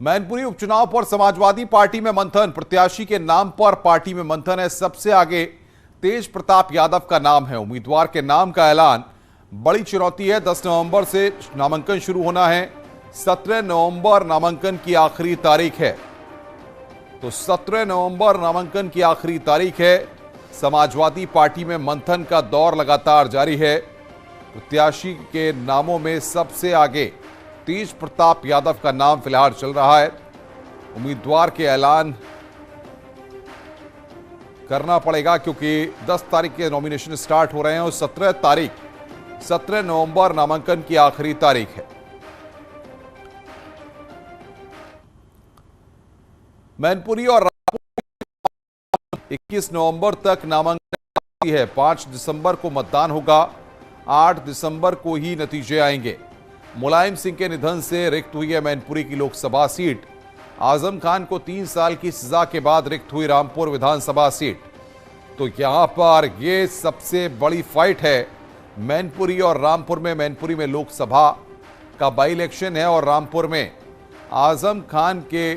मैनपुरी उपचुनाव पर समाजवादी पार्टी में मंथन। प्रत्याशी के नाम पर पार्टी में मंथन है। सबसे आगे तेज प्रताप यादव का नाम है। उम्मीदवार के नाम का ऐलान बड़ी चुनौती है। 10 नवंबर से नामांकन शुरू होना है। 17 नवंबर नामांकन की आखिरी तारीख है। तो 17 नवंबर नामांकन की आखिरी तारीख है। समाजवादी पार्टी में मंथन का दौर लगातार जारी है। प्रत्याशी के नामों में सबसे आगे तेज प्रताप यादव का नाम फिलहाल चल रहा है। उम्मीदवार के ऐलान करना पड़ेगा क्योंकि 10 तारीख के नॉमिनेशन स्टार्ट हो रहे हैं और 17 नवंबर नामांकन की आखिरी तारीख है। मैनपुरी और 21 नवंबर तक नामांकन है। 5 दिसंबर को मतदान होगा। 8 दिसंबर को ही नतीजे आएंगे। मुलायम सिंह के निधन से रिक्त हुई है मैनपुरी की लोकसभा सीट। आजम खान को 3 साल की सजा के बाद रिक्त हुई रामपुर विधानसभा सीट। तो यहां पर यह सबसे बड़ी फाइट है मैनपुरी और रामपुर में। मैनपुरी में लोकसभा का बाई इलेक्शन है और रामपुर में आजम खान के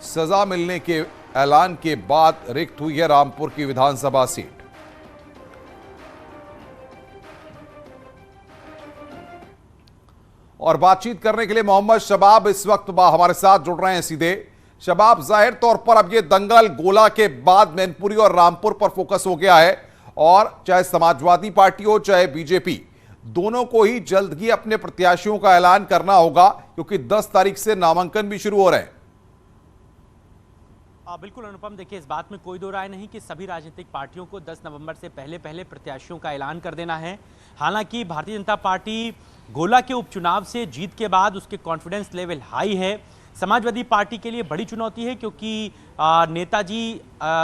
सजा मिलने के ऐलान के बाद रिक्त हुई है रामपुर की विधानसभा सीट। और बातचीत करने के लिए मोहम्मद शबाब इस वक्त हमारे साथ जुड़ रहे हैं सीधे। शबाब, जाहिर तौर पर अब ये दंगल गोला के बाद मैनपुरी और रामपुर पर फोकस हो गया है और चाहे समाजवादी पार्टी हो चाहे बीजेपी, दोनों को ही जल्द ही अपने प्रत्याशियों का ऐलान करना होगा क्योंकि 10 तारीख से नामांकन भी शुरू हो रहे हैं। बिल्कुल अनुपम, देखिए इस बात में कोई दो राय नहीं कि सभी राजनीतिक पार्टियों को 10 नवंबर से पहले प्रत्याशियों का ऐलान कर देना है। हालांकि भारतीय जनता पार्टी गोला के उपचुनाव से जीत के बाद उसके कॉन्फिडेंस लेवल हाई है। समाजवादी पार्टी के लिए बड़ी चुनौती है क्योंकि नेताजी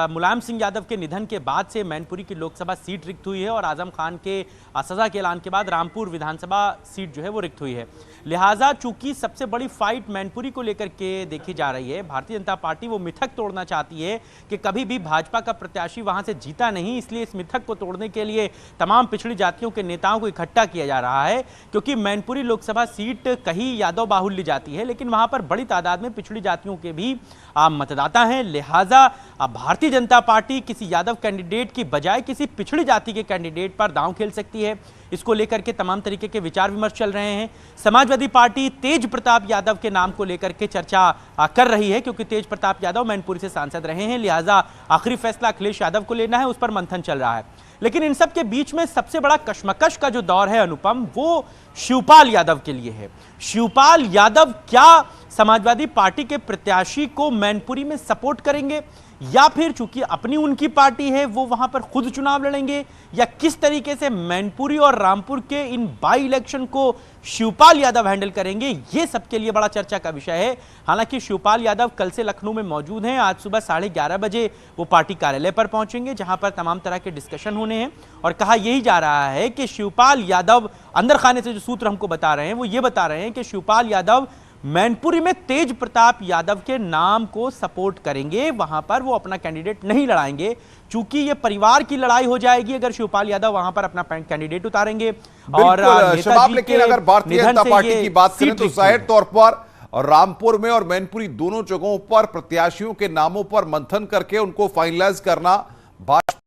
मुलायम सिंह यादव के निधन के बाद से मैनपुरी की लोकसभा सीट रिक्त हुई है और आजम खान के सजा के ऐलान के बाद रामपुर विधानसभा सीट जो है वो रिक्त हुई है। लिहाजा चूंकि सबसे बड़ी फाइट मैनपुरी को लेकर के देखी जा रही है, भारतीय जनता पार्टी वो मिथक तोड़ना चाहती है कि कभी भी भाजपा का प्रत्याशी वहां से जीता नहीं, इसलिए इस मिथक को तोड़ने के लिए तमाम पिछड़ी जातियों के नेताओं को इकट्ठा किया जा रहा है। क्योंकि मैनपुरी लोकसभा सीट कहीं यादव बाहुल्य जाती है, लेकिन वहां पर बड़ी तादाद में पिछड़ी जातियों के भी मतदाता हैं। लिहाजा भारतीय जनता पार्टी किसी यादव कैंडिडेट की बजाय किसी पिछड़ी जाति के कैंडिडेट पर दांव खेल सकती है। इसको लेकर के तमाम तरीके के विचार विमर्श चल रहे हैं। समाजवादी पार्टी तेज प्रताप यादव के नाम को लेकर के चर्चा कर रही है क्योंकि तेज प्रताप यादव मैनपुरी से सांसद रहे हैं। लिहाजा आखिरी फैसला अखिलेश यादव को लेना है, उस पर मंथन चल रहा है। लेकिन इन सब के बीच में सबसे बड़ा कशमकश का जो दौर है अनुपम, वो शिवपाल यादव के लिए है। शिवपाल यादव क्या समाजवादी पार्टी के प्रत्याशी को मैनपुरी में सपोर्ट करेंगे या फिर चूंकि अपनी उनकी पार्टी है वो वहां पर खुद चुनाव लड़ेंगे, या किस तरीके से मैनपुरी और रामपुर के इन बाई इलेक्शन को शिवपाल यादव हैंडल करेंगे, ये सबके लिए बड़ा चर्चा का विषय है। हालांकि शिवपाल यादव कल से लखनऊ में मौजूद हैं। आज सुबह 11:30 बजे वो पार्टी कार्यालय पर पहुंचेंगे जहां पर तमाम तरह के डिस्कशन होने हैं और कहा यही जा रहा है कि शिवपाल यादव, अंदर खाने से जो सूत्र हमको बता रहे हैं वो ये बता रहे हैं कि शिवपाल यादव मैनपुरी में तेज प्रताप यादव के नाम को सपोर्ट करेंगे। वहां पर वो अपना कैंडिडेट नहीं लड़ाएंगे चूंकि ये परिवार की लड़ाई हो जाएगी अगर शिवपाल यादव वहां पर अपना कैंडिडेट उतारेंगे। और शबाब, लेकिन अगर भारतीय जनता पार्टी की बात करें तो जाहिर तौर पर रामपुर में और मैनपुरी दोनों जगहों पर प्रत्याशियों के नामों पर मंथन करके उनको फाइनलाइज करना भाजपा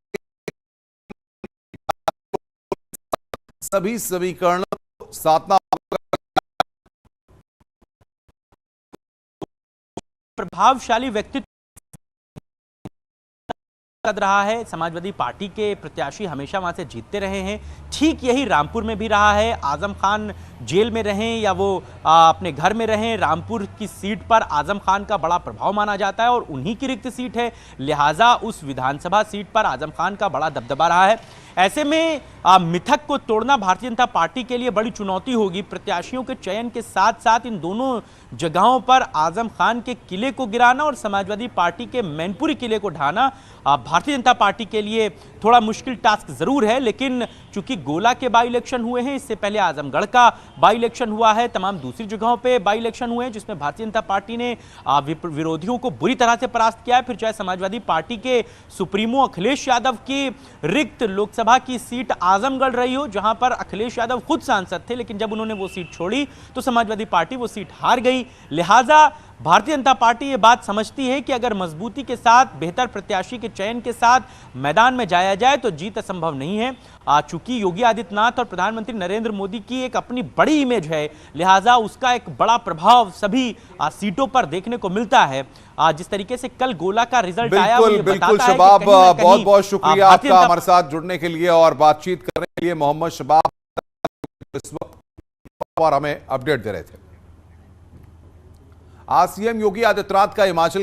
सभी समीकरण साधना प्रभावशाली व्यक्तित्व कर रहा है। समाजवादी पार्टी के प्रत्याशी हमेशा वहां से जीतते रहे हैं। ठीक यही रामपुर में भी रहा है। आजम खान जेल में रहें या वो अपने घर में रहें, रामपुर की सीट पर आजम खान का बड़ा प्रभाव माना जाता है और उन्हीं की रिक्त सीट है। लिहाजा उस विधानसभा सीट पर आजम खान का बड़ा दबदबा रहा है। ऐसे में मिथक को तोड़ना भारतीय जनता पार्टी के लिए बड़ी चुनौती होगी। प्रत्याशियों के चयन के साथ साथ इन दोनों जगहों पर आजम खान के किले को गिराना और समाजवादी पार्टी के मैनपुरी किले को ढाना भारतीय जनता पार्टी के लिए थोड़ा मुश्किल टास्क जरूर है, लेकिन चूंकि गोला के बाई इलेक्शन हुए हैं, इससे पहले आजमगढ़ का बाई इलेक्शन हुआ है, तमाम दूसरी जगहों पे बाई इलेक्शन हुए हैं जिसमें भारतीय जनता पार्टी ने विरोधियों को बुरी तरह से परास्त किया है। फिर चाहे समाजवादी पार्टी के सुप्रीमो अखिलेश यादव की रिक्त लोकसभा की सीट आजमगढ़ रही हो, जहां पर अखिलेश यादव खुद सांसद थे, लेकिन जब उन्होंने वो सीट छोड़ी तो समाजवादी पार्टी वो सीट हार गई। लिहाजा भारतीय जनता पार्टी ये बात समझती है कि अगर मजबूती के साथ बेहतर प्रत्याशी के चयन के साथ मैदान में जाया जाए तो जीत असंभव नहीं है। चूंकि योगी आदित्यनाथ और प्रधानमंत्री नरेंद्र मोदी की एक अपनी बड़ी इमेज है, लिहाजा उसका एक बड़ा प्रभाव सभी सीटों पर देखने को मिलता है। जिस तरीके से कल गोला का रिजल्ट आया वो ये बिल्कुल बताता है कि शबाब, कहीं ना कहीं बहुत बहुत शुक्रिया भारतीय आपका जनता हमारे साथ जुड़ने के लिए और बातचीत करने के लिए। मोहम्मद शबाब इस वक्त और हमें अपडेट दे रहे थे। आज सीएम योगी आदित्यनाथ का हिमाचल का